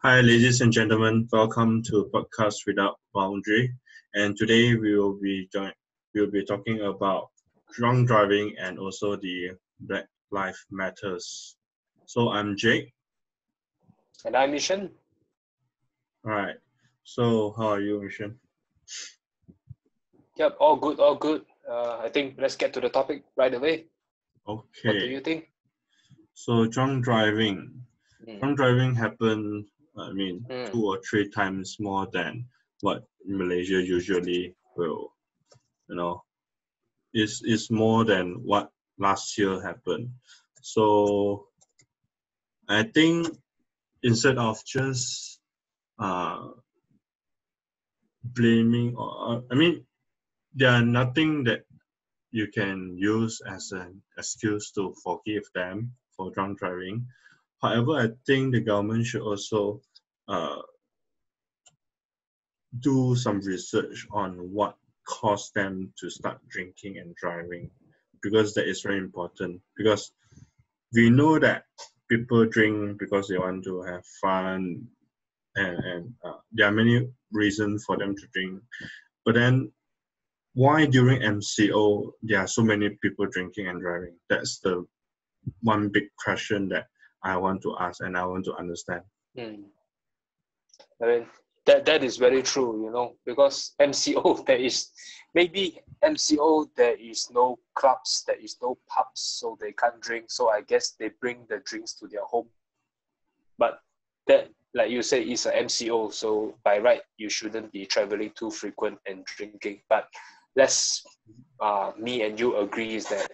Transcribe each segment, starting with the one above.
Hi, ladies and gentlemen. Welcome to Podcast Without Boundary. And today we'll be talking about drunk driving and also the Black Lives Matters. So I'm Jake. And I'm Mishan. All right. So how are you, Mishan? Yep, all good, all good. I think let's get to the topic right away. Okay. What do you think? So drunk driving. Drunk driving happened, 2 or 3 times more than what Malaysia usually will, is more than what last year happened. So I think instead of just blaming, there are nothing that you can use as an excuse to forgive them for drunk driving. However, I think the government should also do some research on what caused them to start drinking and driving, because that is very important. Because we know that people drink because they want to have fun, and there are many reasons for them to drink. But then, why during MCO there are so many people drinking and driving? That's the one big question that I want to ask and I want to understand. I mean, that is very true, because MCO, there is no clubs, there is no pubs, so they can't drink. So I guess they bring the drinks to their home. But that, like you say, is a MCO. So by right, you shouldn't be traveling too frequent and drinking. But let's, me and you agree is that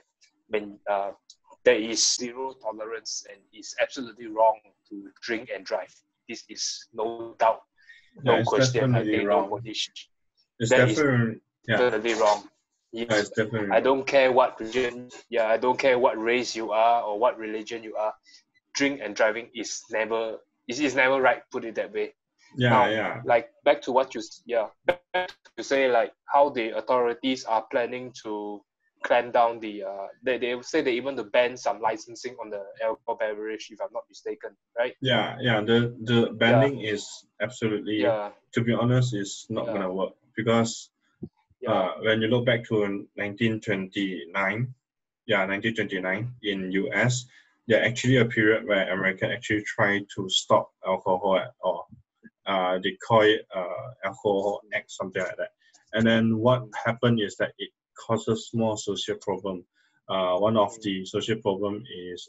when there is zero tolerance and it's absolutely wrong to drink and drive. This is no doubt, no question. I think nobody should. It's that definitely, is definitely wrong. Yes. It's definitely I don't care what region, I don't care what race you are or what religion you are. Drink and driving is never right. Put it that way. Like back to what you say, like how the authorities are planning to clamp down the they say they even to ban some licensing on the alcohol beverage, if I'm not mistaken, right? The banning is absolutely, to be honest, is not gonna work, because when you look back to 1929 in US, there actually a period where America actually tried to stop alcohol at all. They call it Alcohol Act, something like that. And then what happened is that it causes more social problem. One of the social problem is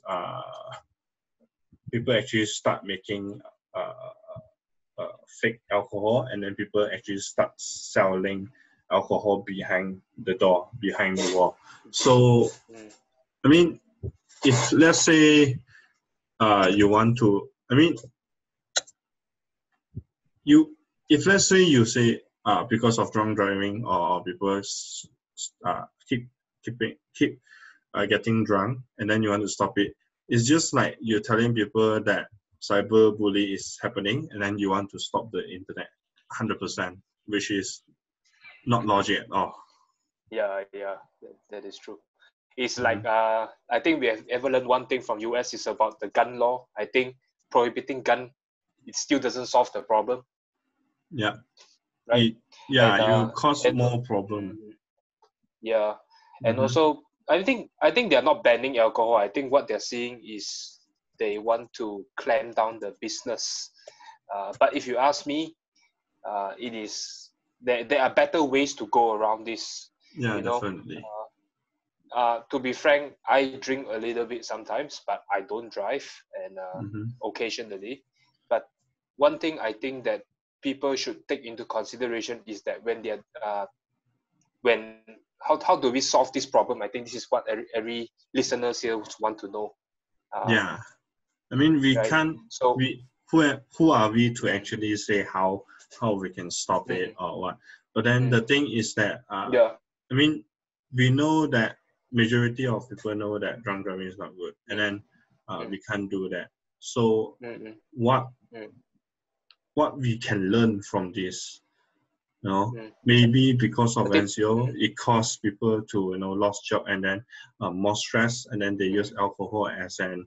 people actually start making fake alcohol, and then people actually start selling alcohol behind the door, behind the wall. So, I mean, if let's say you want to, if let's say you say because of drunk driving or people keep getting drunk, and then you want to stop it, it's just like you're telling people that cyberbully is happening, and then you want to stop the internet 100%, which is not logic at all. That is true. It's like I think we have ever learned one thing from US is about the gun law. I think prohibiting gun, it still doesn't solve the problem. Right. You cause more problem. And also I think they're not banning alcohol. I think what they're seeing is they want to clamp down the business. But if you ask me, it is there are better ways to go around this. Definitely. To be frank, I drink a little bit sometimes, but I don't drive, and occasionally. But one thing I think that people should take into consideration is that when they're how do we solve this problem? I think this is what every listener here want to know. We can't. So who are we to actually say how we can stop it or what? But then the thing is that we know that majority of people know that drunk driving is not good, and then we can't do that. So what we can learn from this? Maybe because of NCO, it caused people to lost job, and then more stress, and then they use alcohol as an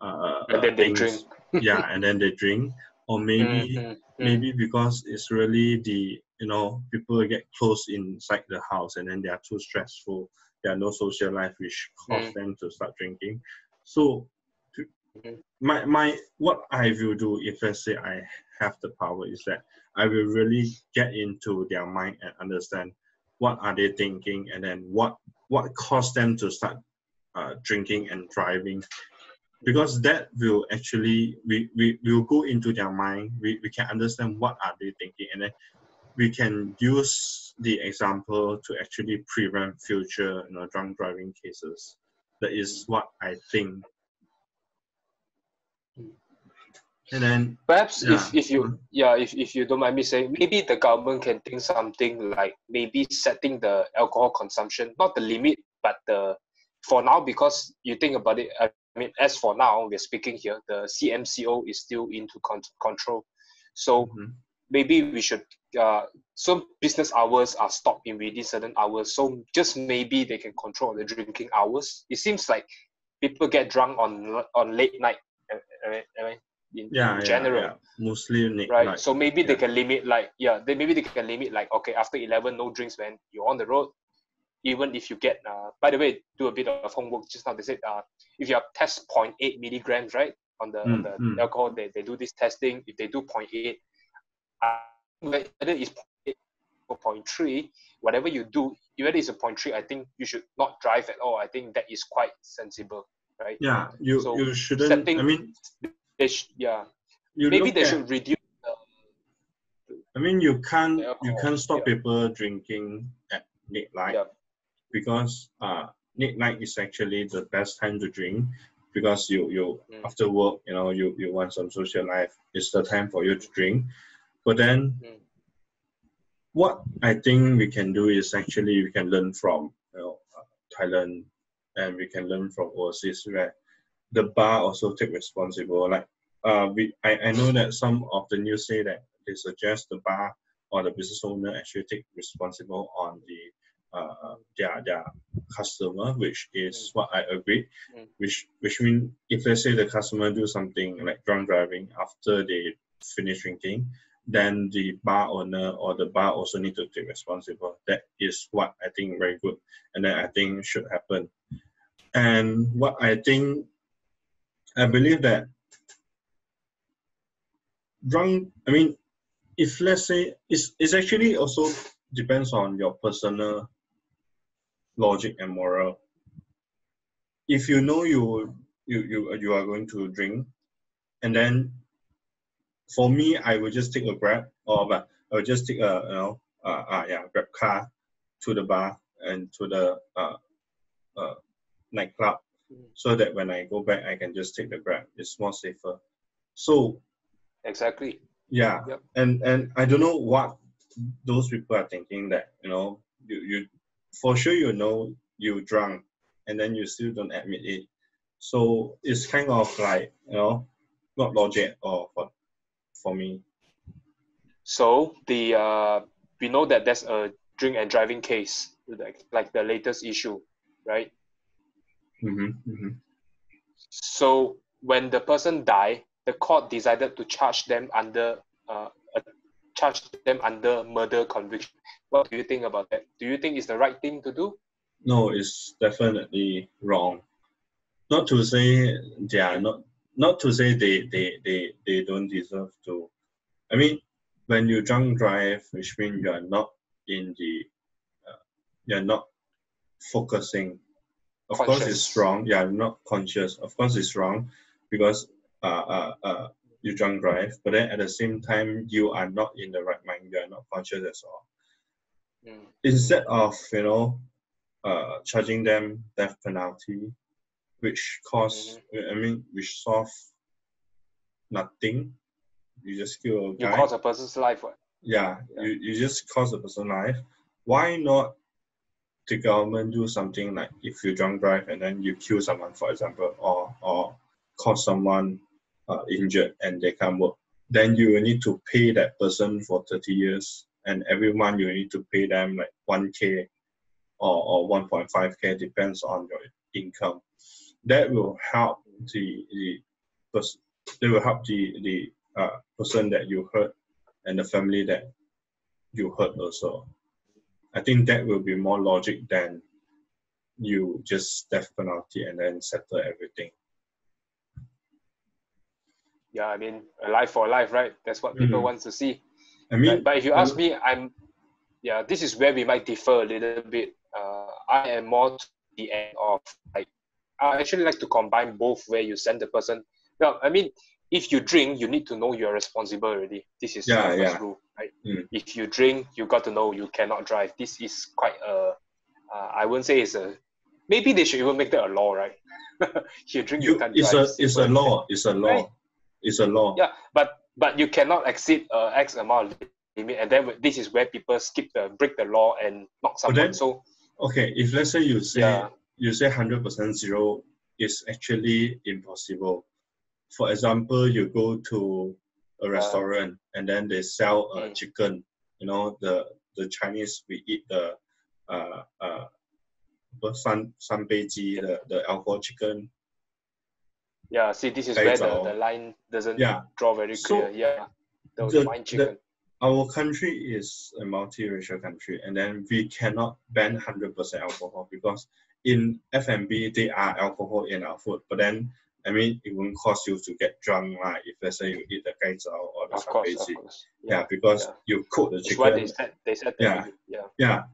and then they drink. And then they drink, or maybe because it's really the, you know, people get close inside the house and then they are too stressful, there are no social life, which cause them to start drinking. So my what I will do if let's say I have the power is that I will really get into their mind and understand what are they thinking, and then what caused them to start drinking and driving, because that will actually we will go into their mind. We can understand what are they thinking, and then we can use the example to actually prevent future, you know, drunk driving cases. That is what I think. And then perhaps if you don't mind me saying, maybe the government can think something like maybe setting the alcohol consumption, not the limit, but the, for now, because you think about it, I mean, as for now, we're speaking here, the CMCO is still into control. So maybe we should, some business hours are stopped in within certain hours. So just maybe they can control the drinking hours. It seems like people get drunk on late night. In general, mostly late right night. So maybe they can limit like maybe they can limit like, okay, after 11 no drinks when you're on the road, even if you get by the way, do a bit of homework. Just now they said if you have test 0.8 milligrams, right, on the alcohol, they do this testing. If they do 0.8, whether it's 0.8 or 0.3, whatever you do, whether it's a 0.3, I think you should not drive at all. I think that is quite sensible, right? You shouldn't, I mean, maybe they should reduce I mean, you can't stop people drinking at midnight, because midnight is actually the best time to drink, because you after work, you know, you want some social life. It's the time for you to drink. But then what I think we can do is actually we can learn from, you know, Thailand, and we can learn from overseas, where the bar also take responsible. Like I know that some of the news say that they suggest the bar or the business owner actually take responsible on the their customer, which is what I agree. Which means if let's say the customer do something like drunk driving after they finish drinking, then the bar owner or the bar also need to take responsible. That is what I think very good, and then I think should happen. And what I believe that if let's say it's actually also depends on your personal logic and moral. If you know you are going to drink, and then for me, I will just take a Grab, or I will just take a Grab car to the bar and to the nightclub, so that when I go back, I can just take the Grab. It's more safer. So exactly. And I don't know what those people are thinking, that, you know, you for sure, you know, you drunk and then you still don't admit it. So it's kind of like, you know, not logic or for me. So the we know that there's a drink and driving case, like the latest issue, right? So when the person died, the court decided to charge them under murder conviction. What do you think about that? Do you think it's the right thing to do? No, it's definitely wrong. Not to say they are not to say they don't deserve to. I mean, when you drunk drive, which means you are not in the you're not focusing. Of course, it's wrong. Yeah, not conscious. Of course, it's wrong, because you drunk drive. But then at the same time, you are not in the right mind. You are not conscious at all. Instead of, you know, charging them death penalty, which which solve nothing. You just kill a guy. You cause a person's life. What? You just cause a person's life. Why not the government do something like, if you drunk drive and then you kill someone, for example, or cause someone injured and they can't work, then you will need to pay that person for 30 years, and every month you need to pay them like 1K or 1.5K, depends on your income. That will help the person that you hurt and the family that you hurt also. I think that will be more logic than you just death penalty and then settle everything. Yeah, I mean, a life for life, right? That's what people want to see. I mean, right? But if you ask me, this is where we might differ a little bit. I am more to the end of like, I actually like to combine both where you send the person. Well, I mean, if you drink, you need to know you're responsible already. This is the first rule, right? If you drink, you got to know you cannot drive. This is quite I wouldn't say it's a, maybe they should even make that a law, right? You drink, you can't drive. It's a law. It's a law. Right? It's a law. Yeah, but you cannot exceed X amount of limit, and then this is where people break the law and knock someone. Then, so okay, if let's say you say 100% zero is actually impossible. For example, you go to a restaurant and then they sell chicken. You know, the Chinese, we eat the sanbeiji, the alcohol chicken. Yeah, see, this is where the line doesn't draw very clear. The wine chicken. Our country is a multiracial country, and then we cannot ban 100% alcohol because in F&B, there are alcohol in our food. But then, I mean, it won't cause you to get drunk, if let's say you eat the gaizao or the sanbeiji. Yeah, because you cook the chicken. That's why they said that.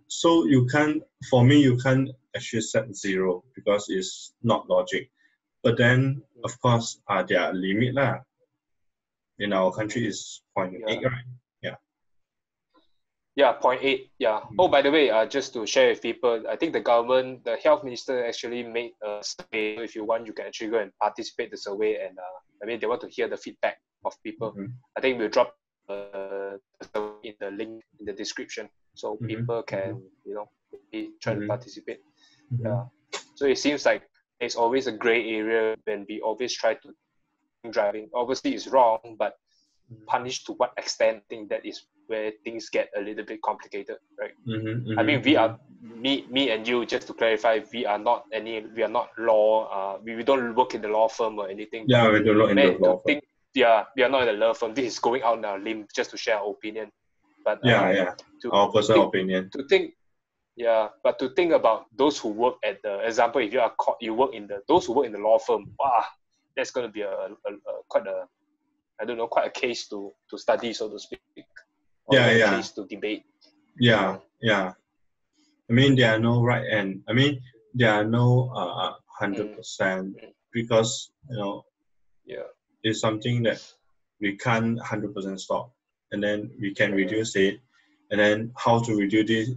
So you can't actually set zero because it's not logic. But then, of course, there are limit lah. In our country is 0.8, right? Yeah, 0.8. Yeah. Oh, by the way, just to share with people, I think the health minister actually made a survey. So if you want, you can actually go and participate in the survey, and I mean, they want to hear the feedback of people. I think we'll drop in the link in the description so people can, try to participate. Yeah. So it seems like there's always a gray area when we always try to driving. Obviously, it's wrong, but punish to what extent? I think that is where things get a little bit complicated, right? I mean, we are me and you. Just to clarify, we are not law. We don't work in the law firm or anything. Yeah, we don't work in the law firm. We are not in the law firm. This is going out on our limb just to share our opinion. But our personal opinion. But to think about those who work at the example, if you are those who work in the law firm, wow, that's going to be quite a case to study, so to speak. Case to debate. Yeah. I mean, there are no right and I mean there are no 100% because it's something that we can't 100% stop, and then we can reduce it, and then how to reduce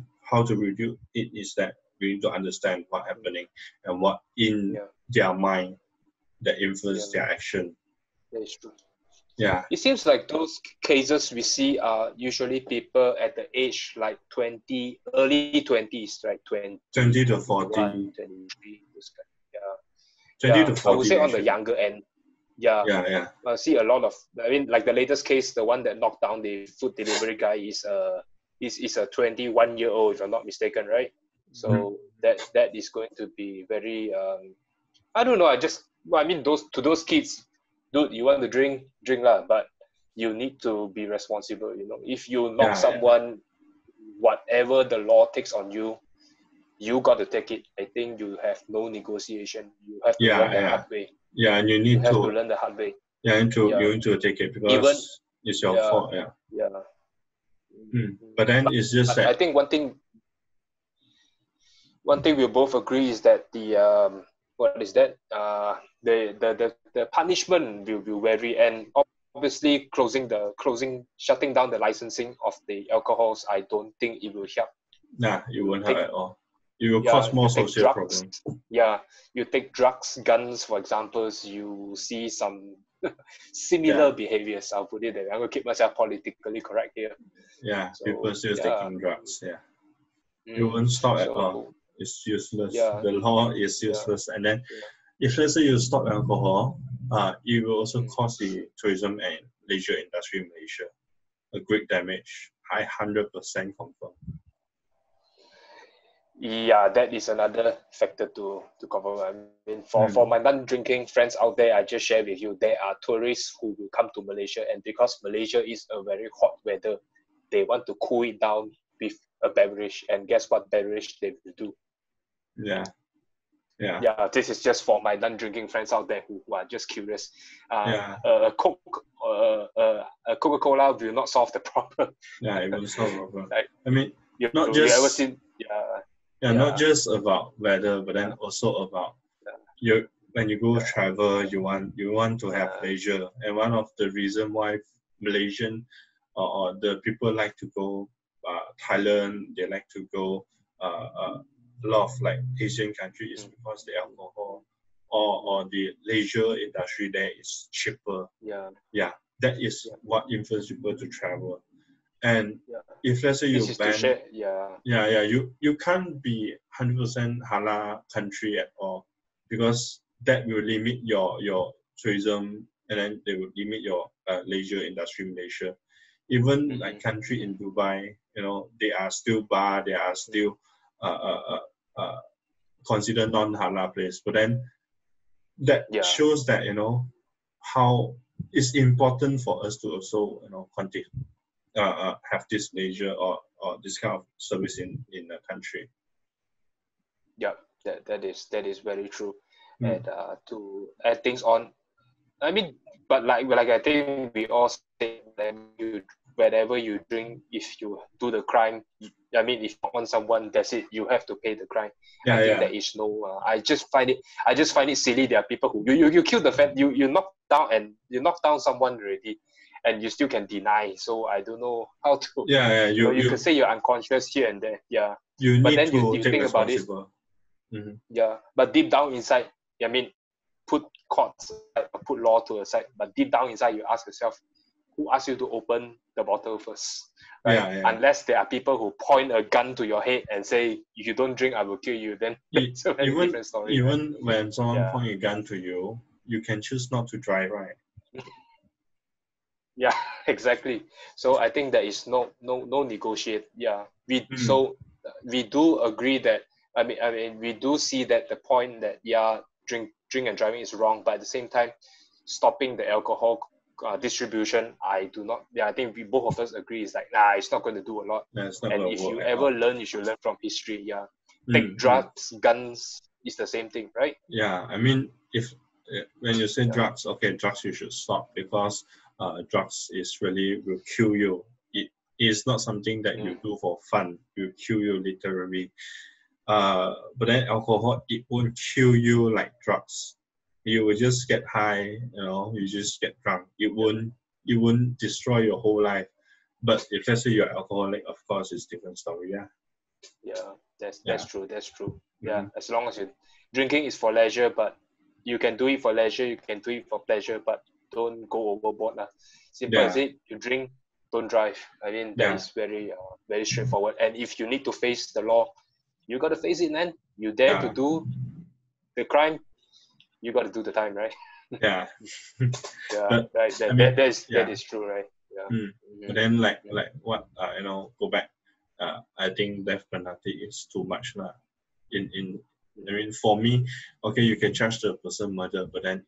it is that we need to understand what's happening and what in their mind that influence their action. That is true. Yeah. It seems like those cases we see are usually people at the age like early 20s, right? 20 to 40. 23, 20 to 40. I would say on the younger end. Yeah. I see a lot of, I mean, like the latest case, the one that knocked down the food delivery guy is a 21-year-old, if I'm not mistaken, right? So that is going to be very, I don't know. I mean, those kids, dude, you want to drink lah, but you need to be responsible. If you knock someone, whatever the law takes on you, you got to take it. I think you have no negotiation. You have to learn the hard way. Yeah, and you have to learn the hard way. Yeah, you need to take it because it's your fault. Yeah. But then it's just that I think one thing we both agree is that the the punishment will be very, and obviously shutting down the licensing of the alcohols, I don't think it will help. Nah, it won't help at all. It will cause more social problems. Yeah, you take drugs, guns, for example, you see some similar behaviors. I'll put it there. I'm going to keep myself politically correct here. Yeah, so, people still taking drugs. Yeah. It won't stop at all. It's useless. The law is useless. And then if let's say you stop alcohol, it will also cause the tourism and leisure industry in Malaysia a great damage. 100% confirmed. Yeah, that is another factor to cover. I mean, for my non-drinking friends out there, I just share with you, there are tourists who will come to Malaysia, and because Malaysia is a very hot weather, they want to cool it down with a beverage, and guess what beverage they will do? Yeah. Yeah, this is just for my non-drinking friends out there who are just curious. A Coca-Cola will not solve the problem. Yeah, it will solve the problem. Like, I mean, you ever seen? Not just about weather, but then also about when you go travel, you want to have leisure, and one of the reason why Malaysian or the people like to go Thailand, they like to go a lot of like Asian countries because the alcohol or the leisure industry there is cheaper. Yeah, that is what influences people to travel. And if let's say you ban, you can't be 100% halal country at all, because that will limit your tourism, and then they will limit your leisure industry in Malaysia. Even like country in Dubai, they are still bar, they are still considered non-halal place. But then that shows that how it's important for us to also continue. Have this leisure or this kind of service in the country. Yeah, that is very true. And to add things on, I mean, but like I think we all say that whenever you drink, if you do the crime, I mean, if you want someone, that's it. You have to pay the crime. I think there is no. I just find it silly. There are people who you kill the fan, you knock down someone already, and you still can deny. So I don't know how to. You could say you're unconscious here and there. Yeah. But then you think about it. Yeah, but deep down inside, I mean, put courts aside, put law to the side, but deep down inside, you ask yourself, who asked you to open the bottle first? Right? Unless there are people who point a gun to your head and say, if you don't drink, I will kill you, then it's a very different story. Even when someone point a gun to you, you can choose not to drive, right? Yeah, exactly. So I think there is no negotiate. Yeah, so we do agree that I mean we do see that the point that drink and driving is wrong, but at the same time, stopping the alcohol distribution, I do not. Yeah, I think we both of us agree is like it's not going to do a lot. And if you ever learn, you should learn from history. Yeah, take drugs, guns is the same thing, right? Yeah, I mean when you say drugs, okay, drugs you should stop, because drugs will kill you. It is not something that you do for fun. It will kill you literally. But then alcohol, it won't kill you like drugs. You will just get high, you just get drunk. It won't destroy your whole life. But if let's say you're alcoholic, of course it's a different story. Yeah, that's true. Yeah, as long as drinking is for leisure, but you can do it for leisure, you can do it for pleasure, but don't go overboard. Simple as it, you drink, don't drive. I mean, that is very very straightforward. And if you need to face the law, you got to face it, man. You dare to do the crime, you got to do the time, right? Yeah. Right. That is true, right? Yeah. But then like what go back. I think death penalty is too much lah. I mean, for me, okay, you can charge the person murder, but then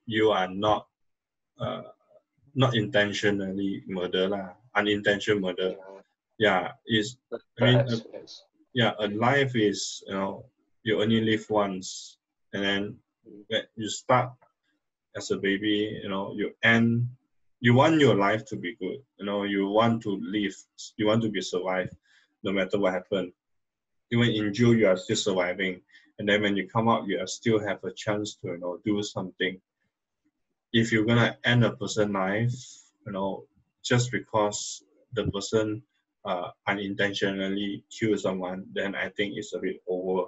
you are not intentionally murder lah, unintentional murder. A life is you only live once, and then when you start as a baby, you want your life to be good. You want to live, you want to be survived, no matter what happened. Even in jail, you are still surviving, and then when you come out, you still have a chance to do something. If you're gonna end a person's life, just because the person unintentionally kill someone, then I think it's a bit over.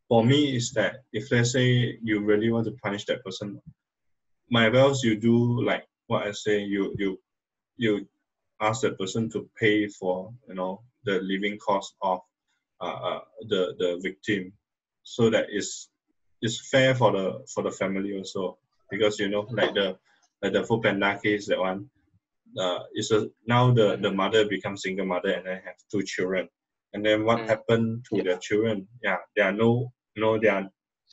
For me, is that if let's say you really want to punish that person, my bells, you do like what I say. You ask that person to pay for the living cost of the victim, so that it's fair for the family also, because like the Foodpanda case, that one now the mother becomes single mother and then have 2 children. and then what happened to their children? Yeah, there are they are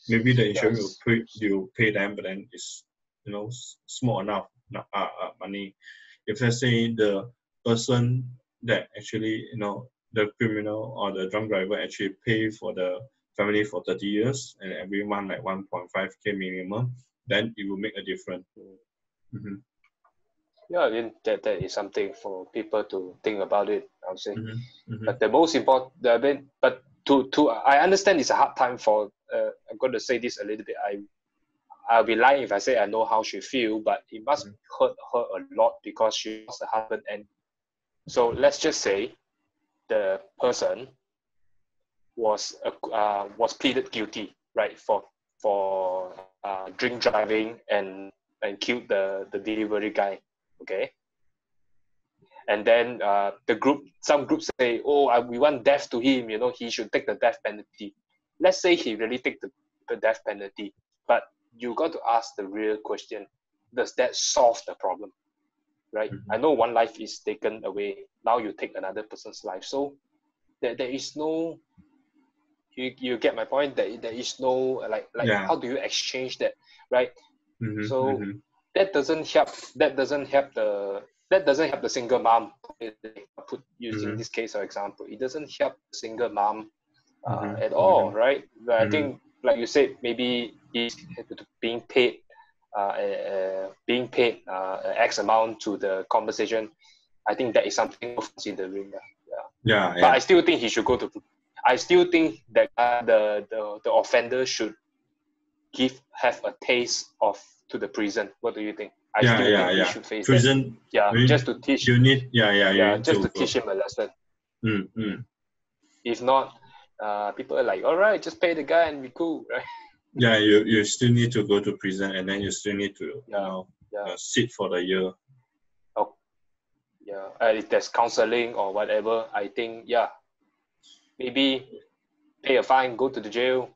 maybe the insurance will pay them, but then it's small enough money. If let's say the person that actually the criminal or the drunk driver actually pay for the family for 30 years and every month like 1.5K minimum, then it will make a difference. Mm-hmm. Yeah, I mean that is something for people to think about it, I would say. Mm-hmm. Mm-hmm. But the most important, but to I understand it's a hard time for. I'm going to say this a little bit. I'll be lying if I say I know how she feel, but it must hurt her a lot because she lost her husband. And so let's just say the person was pleaded guilty, right, for drink driving and killed the delivery guy, okay. And then some groups say, oh, we want death to him, he should take the death penalty. Let's say he really take the death penalty, but you got to ask the real question: does that solve the problem? Right? I know one life is taken away. Now you take another person's life. So there is no. You get my point. There is no like how do you exchange that, right? So that doesn't help. That doesn't help the single mom. Using this case for example, it doesn't help the single mom at all, right? But I think, like you said, maybe he's being paid X amount to the compensation. I think that is something in the ring. Yeah. But I still think he should go to. I still think that the offender should have a taste to the prison. What do you think? I still think he should face prison. That. Yeah, I mean, just to teach. You need. Yeah. Just to teach him a lesson. If not, people are like, all right, just pay the guy and be cool, right? Yeah, you still need to go to prison, and then you still need to sit for the year. Oh, yeah. If there's counseling or whatever, I think maybe pay a fine, go to the jail,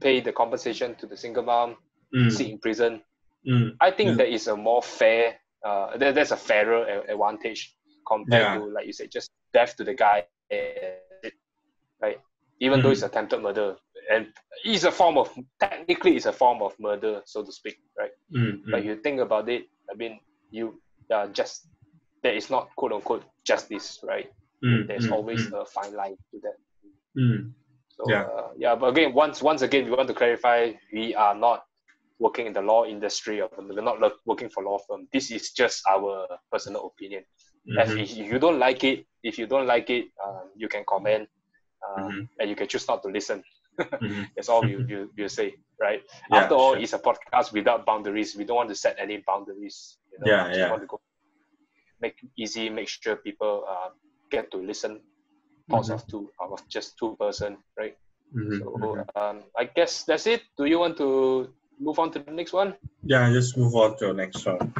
pay the compensation to the single mom, sit in prison. I think that is a more fair. There's a fairer advantage compared to, like you said, just death to the guy, right? Even though it's attempted murder, and technically it's a form of murder, so to speak, right? But you think about it, I mean, there is not quote unquote justice, right? There's always a fine line to that. So but again, once again, we want to clarify: we are not working in the law industry, or we're not working for law firm. This is just our personal opinion. If you don't like it, you can comment, and you can choose not to listen. That's all you say, right? After all, it's a podcast without boundaries. We don't want to set any boundaries. We want to go make sure people get to listen thoughts of just two person, right? So I guess that's it. Do you want to move on to the next one? Yeah, just move on to the next one.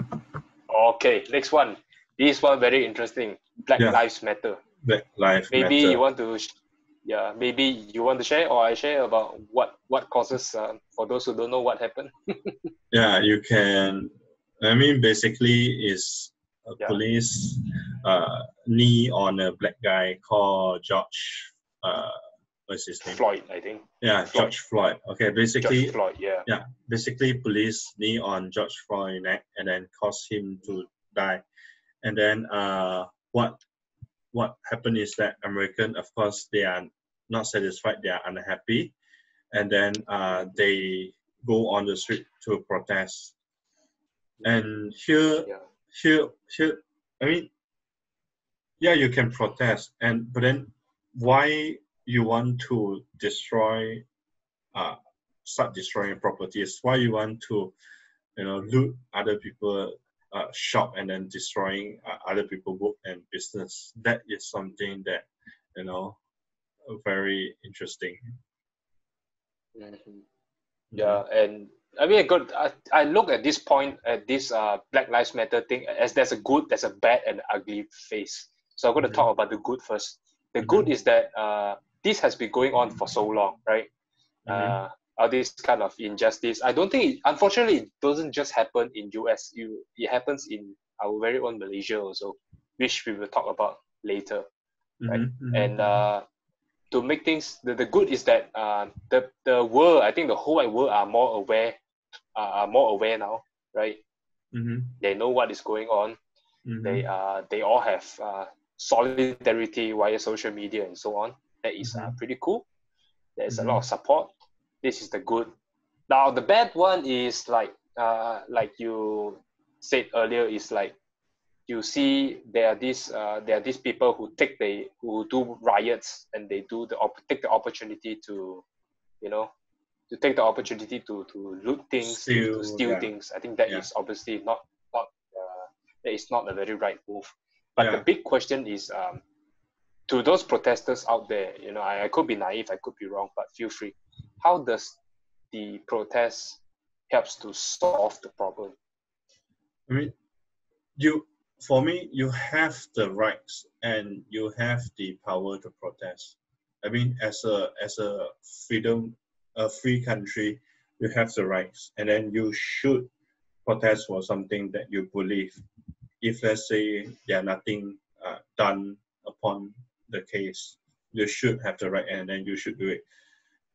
Okay, next one. This one very interesting. Black Lives Matter. Black Lives Matter. Maybe you want to share, or I share about what causes for those who don't know what happened. Yeah, you can. I mean, basically, is police knee on a black guy called George. What's his name? Floyd, I think. Yeah, George Floyd. Okay, basically. George Floyd, Yeah, basically, police knee on George Floyd's neck and then caused him to die. And then what happened is that American, of course, they are not satisfied. They are unhappy, and then they go on the street to protest. And here, I mean, you can protest, but then why you want to start destroying properties? Why you want to, loot other people shop and then destroying other people's work and business? That is something that, very interesting. Yeah, and I mean, I look at this point, at this Black Lives Matter thing, as there's a good, there's a bad, and ugly face. So I'm going to talk about the good first. The good is that this has been going on for so long, right? All this kind of injustice. I don't think, unfortunately, it doesn't just happen in US. It happens in our very own Malaysia also, which we will talk about later. right? And to make things, the good is that the world, I think the whole wide world are more aware now, right? They know what is going on. They all have solidarity via social media and so on. That is pretty cool. There's a lot of support. This is the good. Now the bad one is like you said earlier, is like you see there are these people who do riots, and they take the opportunity to, you know, to take the opportunity to loot things, to steal things. I think that is obviously not that is not a very right move. But the big question is, to those protesters out there, you know, I could be naive, I could be wrong, but feel free. How does the protest helps to solve the problem? I mean, for me, you have the rights and you have the power to protest. I mean, as a free country, you have the rights, and then you should protest for something that you believe. If let's say there are nothing done upon the case, you should have the right, and then you should do it.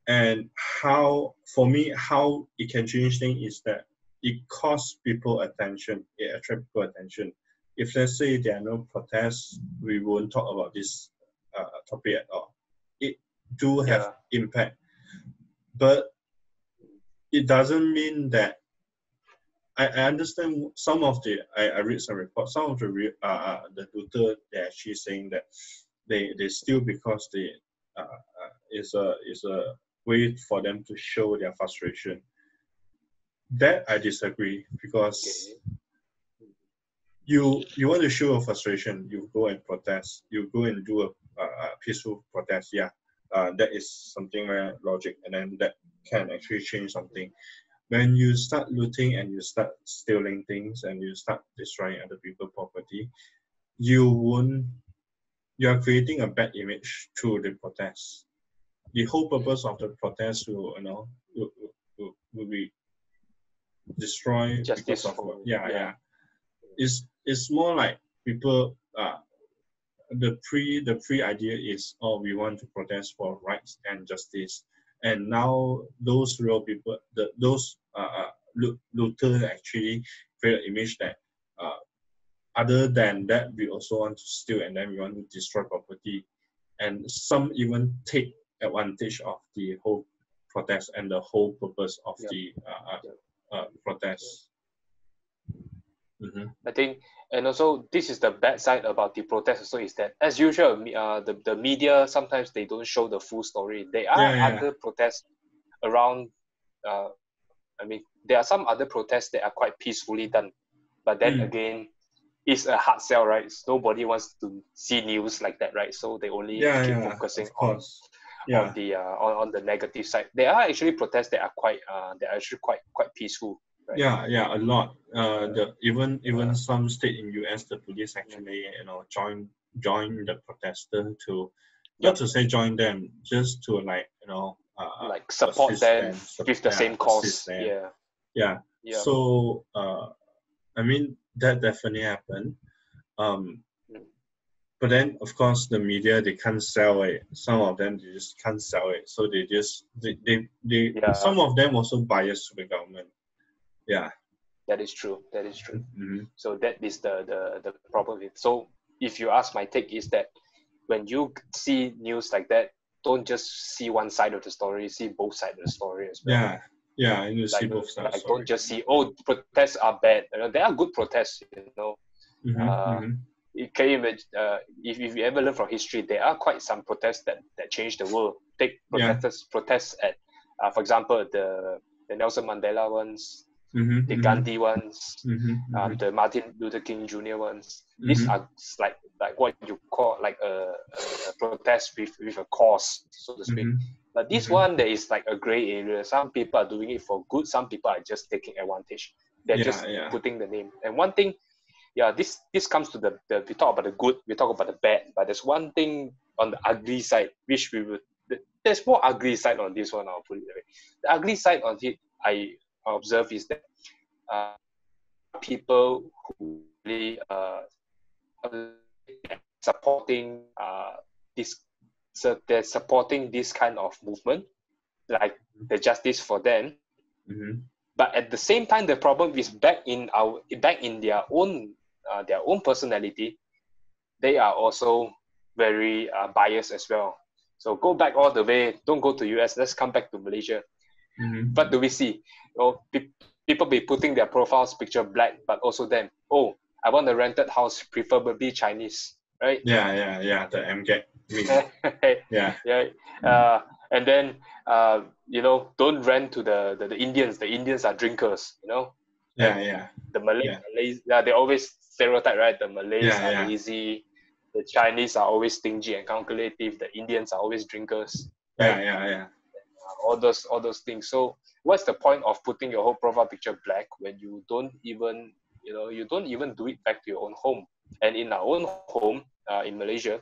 And how it can change things is that it calls people attention, it attracts people attention. If let's say there are no protests, we won't talk about this topic at all. It do have impact, but it doesn't mean that. I understand some of the, I read some reports, some of the looter, they're actually saying that they steal because they is a way for them to show their frustration. That I disagree, because you want to show a frustration, you go and protest, you go and do a peaceful protest. That is something very logic, and then that can actually change something. When you start looting and you start stealing things and you start destroying other people's property, you are creating a bad image through the protest. The whole purpose of the protest will be destroy justice because of It's more like people the pre idea is, we want to protest for rights and justice, and now those real people, those looters actually create an image that other than that, we also want to steal, and then we want to destroy property, and some even take advantage of the whole protest and the whole purpose of the protest. I think, and also this is the bad side about the protest also, is that as usual, the media sometimes they don't show the full story. There are other protests around. I mean, there are some other protests that are quite peacefully done, but then again, it's a hard sell, right? Nobody wants to see news like that, right? So they only keep focusing on the negative side. There are actually protests that are quite quite peaceful. Right? A lot. Even some state in US, the police actually join the protester to not to say join them, just to like support them with the same cause. So I mean, that definitely happened. But then of course the media, they can't sell it. Some of them, they just can't sell it. So they just some of them also biased to the government. That is true. So that is the problem with. So if you ask, my take is that when you see news like that, don't just see one side of the story, see both sides of the story as well. And you see both sides. Like, don't just see, protests are bad. There are good protests, Can you imagine, if you ever learn from history, there are quite some protests that changed the world. Take protests at, for example, the Nelson Mandela ones, the Gandhi ones, the Martin Luther King Jr. ones. These are like what you call like a protest with a cause, so to speak. But this one, there is like a gray area. Some people are doing it for good. Some people are just taking advantage. They're just putting the name. And one thing, this comes to we talk about the good, we talk about the bad. But there's one thing on the ugly side, which there's more ugly side on this one, I'll put it that way. The ugly side on it, I observe, is that people who really supporting this, so they're supporting this kind of movement, like the justice for them. But at the same time, the problem is back in their own personality. They are also very biased as well. So go back all the way. Don't go to US. Let's come back to Malaysia. What do we see? People be putting their profiles picture black, but also them. Oh, I want a rented house, preferably Chinese, right? Yeah. The MGAT. And then don't rent to the Indians. The Indians are drinkers. The Malays, they always stereotype, right? The Malays are lazy. The Chinese are always stingy and calculative. The Indians are always drinkers. Right? All those things. So what's the point of putting your whole profile picture black when you don't even do it back to your own home? And in our own home, in Malaysia,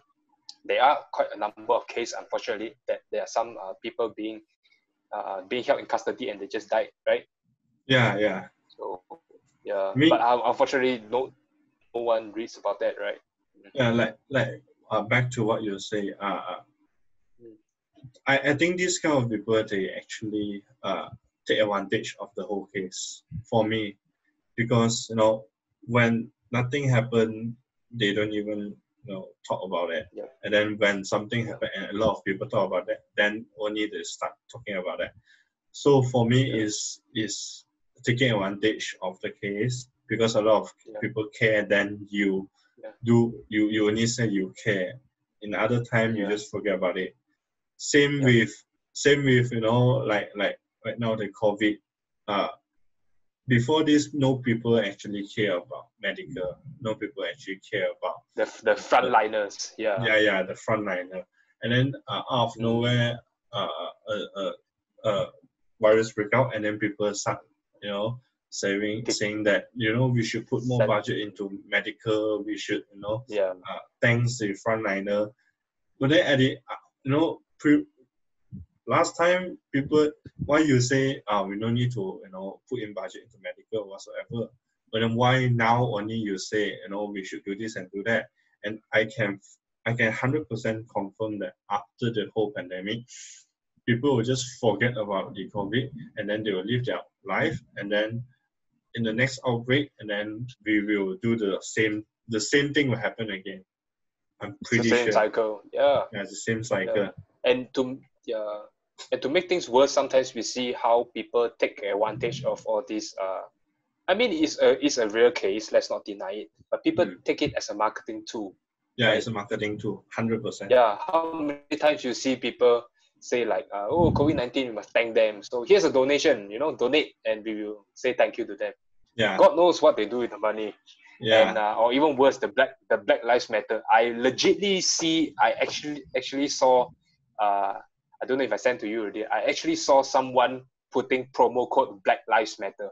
there are quite a number of cases, unfortunately, that there are some people being held in custody and they just died, right? Yeah. So but unfortunately, no one reads about that, right? Yeah, back to what you say. I think these kind of people, they actually take advantage of the whole case for me, because when nothing happened, they don't even talk about it. And then when something happened and a lot of people talk about that, then only they start talking about that. So for me, is taking advantage of the case, because a lot of people care. Then you only say you care. In other time, you just forget about it. Same with like right now the COVID. Before this, no people actually care about medical. No people actually care about the frontliners. Yeah, the frontliner. And then out of nowhere, virus break out, and then people start saying that we should put more budget into medical. We should thanks the frontliner. But then at the last time, people, why you say we don't need to put in budget into medical or whatsoever, but then why now only you say we should do this and do that? And I can 100% confirm that after the whole pandemic, people will just forget about the COVID, and then they will live their life, and then in the next outbreak, and then we will do the same thing will happen again. I'm pretty sure. It's the same cycle. Yeah, it's the same cycle. And to make things worse, sometimes we see how people take advantage of all these. I mean, it's a real case. Let's not deny it. But people take it as a marketing tool. Yeah, right? It's a marketing tool, 100%. Yeah, how many times you see people say like, COVID-19, we must thank them. So here's a donation. Donate, and we will say thank you to them. Yeah. God knows what they do with the money. Yeah. And or even worse, the Black Lives Matter. I legitly see. I actually saw. I don't know if I sent to you already. I actually saw someone putting promo code Black Lives Matter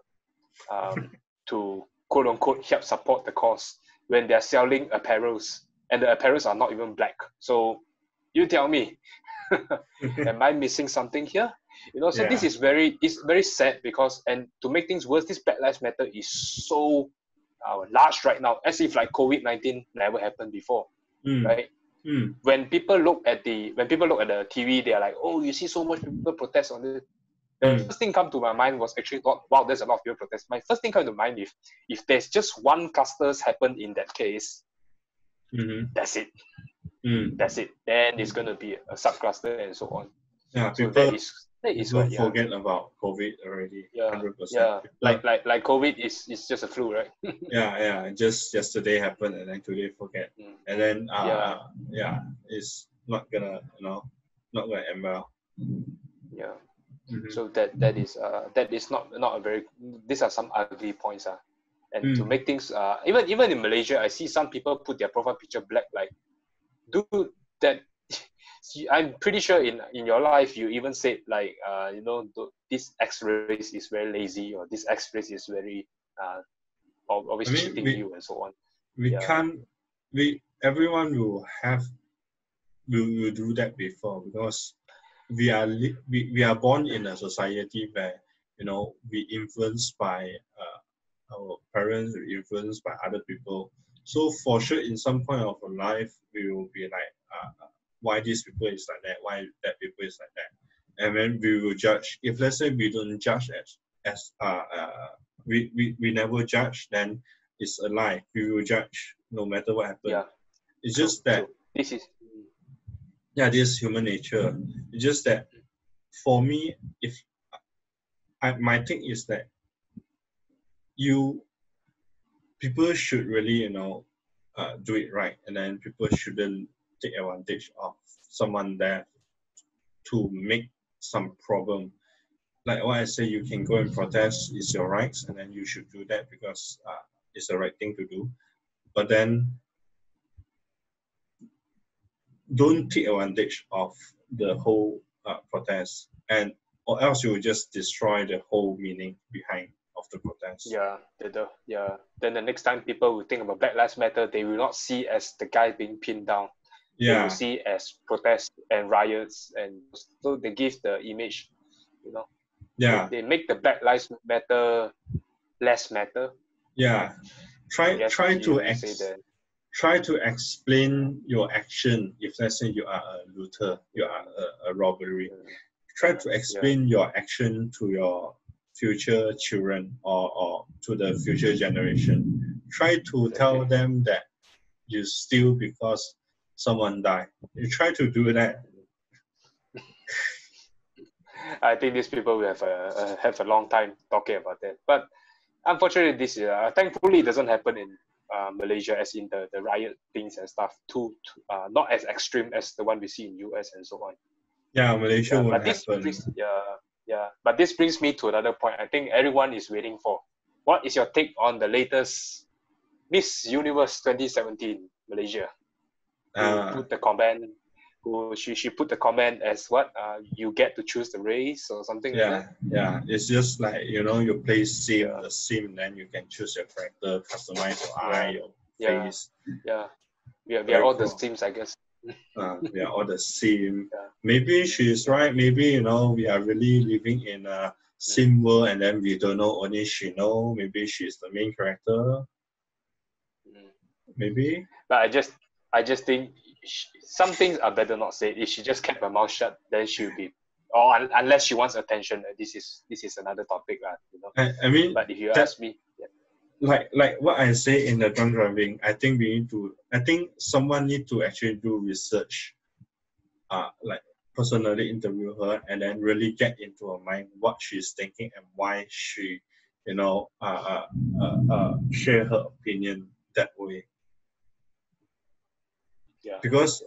to quote unquote help support the cause when they're selling apparels, and the apparels are not even black. So you tell me, am I missing something here? So this is very sad, because, and to make things worse, this Black Lives Matter is so large right now, as if like COVID-19 never happened before, right? When people look at the TV, they are like, oh, you see so much people protest on this. The first thing come to my mind was actually thought, wow, there's a lot of people protest. My first thing come to mind, if there's just one clusters happened in that case, that's it. That's it. Then it's gonna be a subcluster and so on. Yeah, so people what, forget about COVID already. 100%. Yeah, like COVID is just a flu, right? yeah. Just yesterday happened, and then today forget, and then it's not gonna not gonna end well. Yeah. So that is not a very. These are some ugly points, and to make things even in Malaysia, I see some people put their profile picture black. Like, dude, that I'm pretty sure in your life you even said like this X-race is very lazy, or this X-race is very always cheating you and so on. Everyone will do that before, because we are born in a society where we influenced by our parents, we influenced by other people. So for sure, in some point of our life, we will be like why these people is like that, why that people is like that, and then we will judge. If let's say we don't judge as we never judge, then it's a lie. We will judge no matter what happens. Yeah. It's just that this is this is human nature. It's just that for me, if my thing is that people should really do it right, and then people shouldn't take advantage of someone there to make some problem. Like what I say, you can go and protest, it's your rights, and then you should do that because it's the right thing to do. But then don't take advantage of the whole protest, or else you will just destroy the whole meaning behind of the protest. Then the next time people will think about Black Lives Matter, they will not see as the guy being pinned down. They will see as protests and riots, and so they give the image, they make the Black Lives Matter less matter. Try to explain your action. If let's say you are a looter, you are a robbery, try to explain your action to your future children or to the future generation. Try to tell them that you steal because someone died. You try to do that. I think these people will have a long time talking about that. But unfortunately, this thankfully it doesn't happen in Malaysia, as in the riot things and stuff. Not as extreme as the one we see in US and so on. Malaysia won't happen. But this brings me to another point. I think everyone is waiting for. What is your take on the latest Miss Universe 2017 Malaysia? Put the comment. She put the comment as what? You get to choose the race or something like that? Yeah. It's just like, you play the sim, then you can choose your character, customize your eye, your face. We are all the sims, I guess. We are all the same. Maybe she's right. Maybe we are really living in a sim world, and then we don't know. Only she know. Maybe she's the main character. Maybe. But I just think some things are better not said. If she just kept her mouth shut, then she'll be. Or unless she wants attention, this is another topic, I mean, but if you ask me. Like what I say in the drunk driving, I think someone need to actually do research, like personally interview her and then really get into her mind what she's thinking and why she, share her opinion that way. Because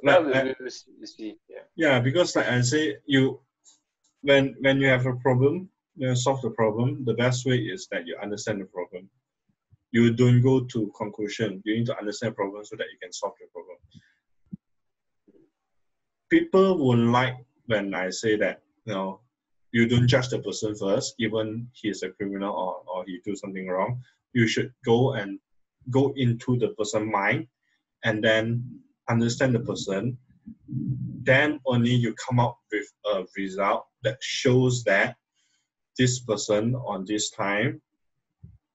because like I say, when you have a problem, solve the problem. The best way is that you understand the problem. You don't go to conclusion. You need to understand the problem so that you can solve the problem. People won't like when I say that, you don't judge the person first, even he is a criminal or he do something wrong. You should go into the person's mind and then understand the person. Then only you come up with a result that shows that this person on this time,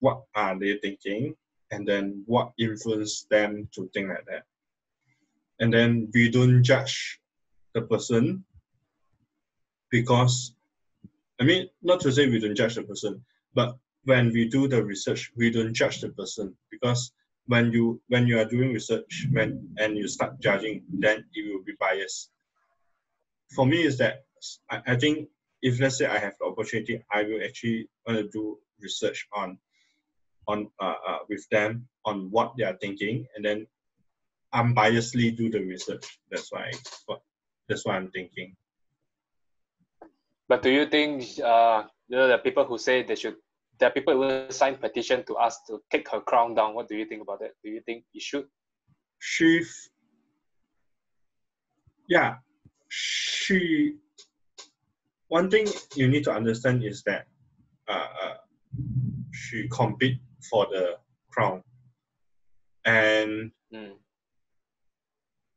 what are they thinking, and then what influenced them to think like that. And then we don't judge the person because, not to say we don't judge the person, but when we do the research, we don't judge the person, because when you are doing research and you start judging, then it will be biased. For me is that I think if let's say I have the opportunity, I will actually want to do research on with them on what they are thinking, and then unbiasedly do the research. That's why I'm thinking. But do you think the people who say there are people who will sign petition to ask to take her crown down? What do you think about that? Do you think it should? One thing you need to understand is that she compete for the crown, and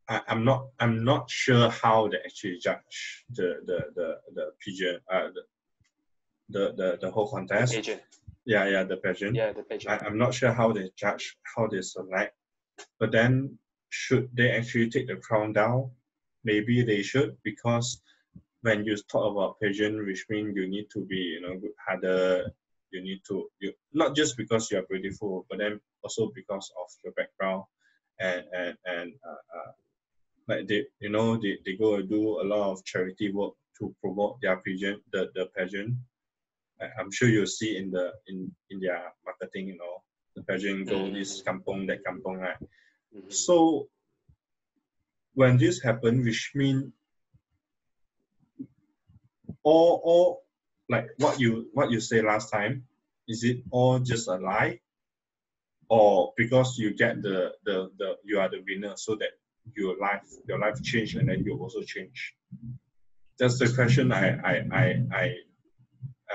I'm not sure how they actually judge the pageant, the whole contest. The pageant. The pageant. The pageant. I'm not sure how they judge, how they select, but then should they actually take the crown down? maybe they should, because when you talk about pageant, which means you need to be, good harder. You need to, not just because you are beautiful, but then also because of your background, and like they go and do a lot of charity work to promote their pageant, the pageant. I'm sure you'll see in their marketing, the pageant go this kampong, that kampong, right? So when this happened, which means all like what you say last time, is it all just a lie, or because you get the you are the winner, so that your life changed and then you also change? That's the question I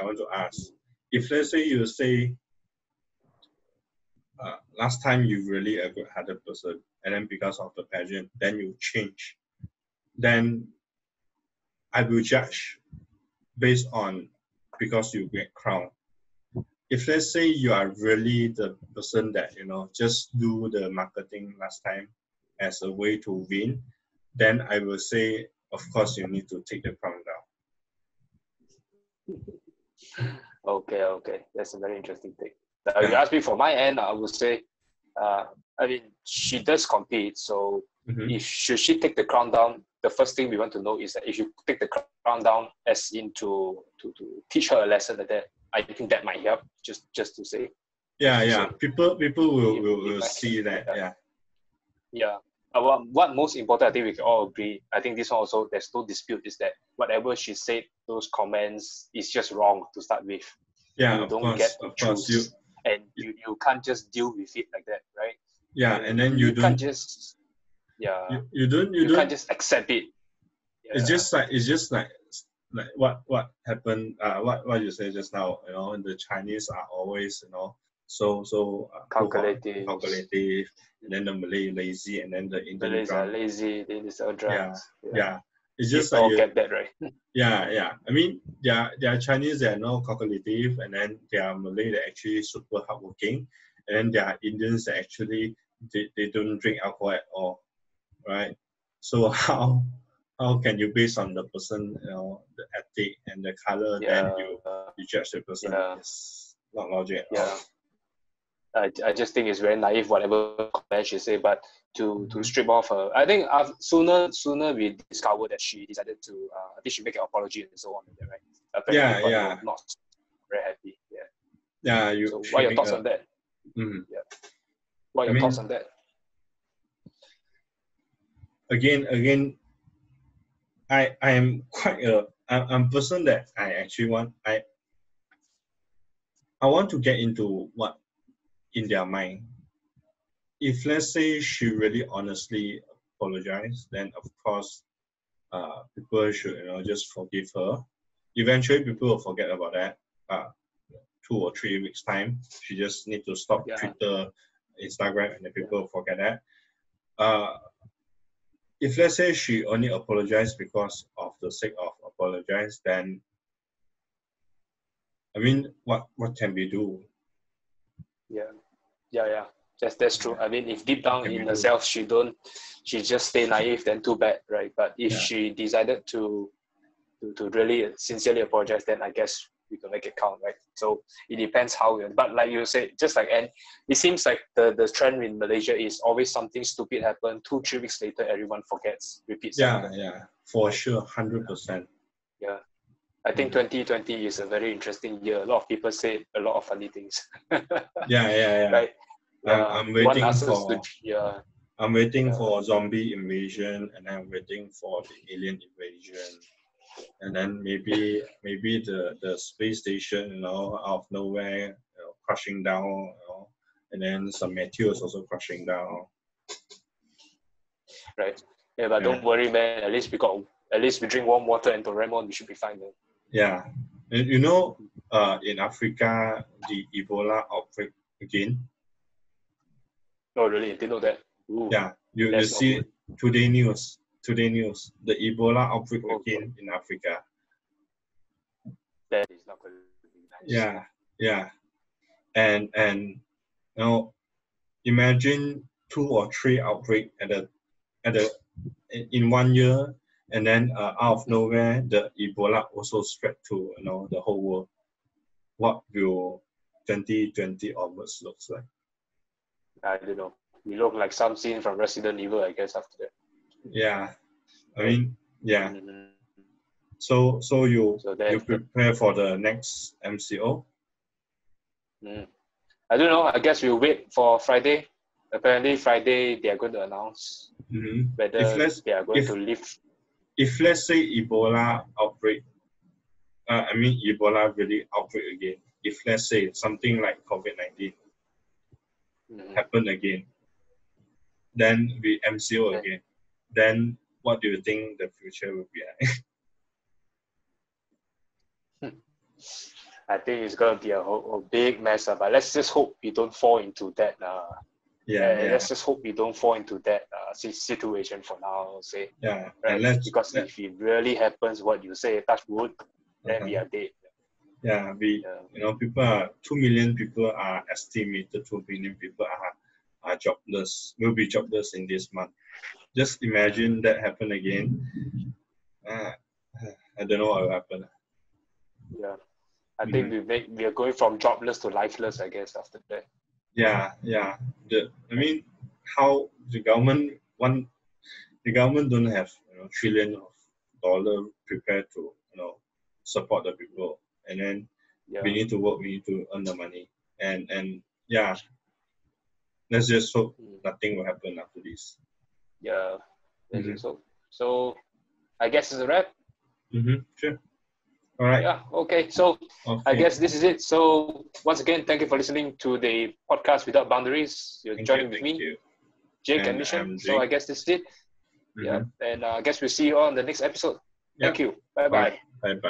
want to ask. If let's say you say last time you really a good-hearted person, and then because of the pageant, then you change, then I will judge based on because you get crowned. If let's say you are really the person that just do the marketing last time as a way to win, then I will say, of course, you need to take the crown down. Okay, that's a very interesting thing. You asked me for my end, I would say, I mean, she does compete, so should she take the crown down, the first thing we want to know is that if you take the crown down as in to teach her a lesson like that, I think that might help, just to say. Yeah. People will see that. Yeah. What most important, I think we can all agree, I think this one also, there's no dispute, is that whatever she said, those comments, is just wrong to start with. Yeah, you don't get to choose, and you can't just deal with it like that, right? Yeah, and then you can't just you can't just accept it. Yeah. It's just like what happened. What you say just now. The Chinese are always so calculative, and then the Malay lazy, and then the Indian Malays are lazy. They sell drugs. Yeah. It's just you all get that right. Yeah. I mean, they are Chinese. They are not calculative, and then they are Malay. They're actually super hardworking, and then there are Indians that actually they don't drink alcohol at all, right? So how can you, based on the person, the ethic and the color, then you judge the person? It's not logic at all. I just think it's very naive, whatever comment she say, but to strip off her, I think sooner we discover that she decided to, I think she make an apology and so on, right? Apparently, yeah. Not very happy. Yeah. So what are your thoughts on that? Yeah. What are your thoughts on that? Again, I am quite I'm a person that I actually want I want to get into what in their mind. If let's say she really honestly apologized, then of course people should just forgive her. Eventually people will forget about that. 2 or 3 weeks time, she just need to stop Twitter, Instagram, and the people will forget that. If let's say she only apologized because of the sake of apologize, then I mean, what can we do? Yeah. That's true. I mean, if deep down in herself she just stay naive, then too bad, right? But if she decided to really sincerely apologize, then I guess we can make it count, right? So it depends how. But like you said, just like, and it seems like the trend in Malaysia is always something stupid happen. 2-3 weeks later, everyone forgets, repeats. Yeah, for sure, 100%. Yeah. I think 2020 is a very interesting year. A lot of people say a lot of funny things. Yeah. Right? I'm waiting for I'm waiting Yeah. for zombie invasion, and I'm waiting for the alien invasion, and then maybe the space station, out of nowhere, crashing down, and then some meteors also crashing down. Right. Yeah, but don't worry, man. At least we drink warm water and Doraemon. We should be fine, man. Yeah, and in Africa, the Ebola outbreak again. Oh, really? I didn't know that. Ooh, yeah, you see today news, the Ebola outbreak again in Africa. That is not going to be nice. Yeah, and imagine 2 or 3 outbreak at in 1 year, and then out of nowhere, the Ebola also spread to the whole world. What will 2020 onwards looks like? I don't know. We look like some scene from Resident Evil, I guess, after that. Yeah, I mean, yeah. So you prepare for the next MCO? I don't know. I guess we'll wait for Friday. Apparently, Friday they are going to announce whether they are going to lift. If let's say Ebola outbreak, Ebola really outbreak again. If let's say something like COVID-19 happen again, then we MCO again. Then what do you think the future will be like? I think it's going to be a big mess up. But let's just hope we don't fall into that. Let's just hope we don't fall into that situation for now. I'll say. Yeah. Right? Because if it really happens, what you say, touch wood, then we are dead. Yeah. People are 2 million people are estimated. 2 million people are jobless. Will be jobless in this month. Just imagine that happen again. I don't know what will happen. Yeah. I think we are going from jobless to lifeless, I guess, after that. Yeah. How the government don't have trillion of dollar prepared to support the people, and then we need to work, we need to earn the money, and let's just hope nothing will happen after this. Yeah, so I guess it's a wrap. Sure. All right. Yeah, okay. So I guess this is it. So once again, thank you for listening to the podcast Without Boundaries. You're joining with me, Jake and Mission. So I guess this is it. Yeah, and I guess we'll see you on the next episode. Thank you. Bye-bye. Bye-bye.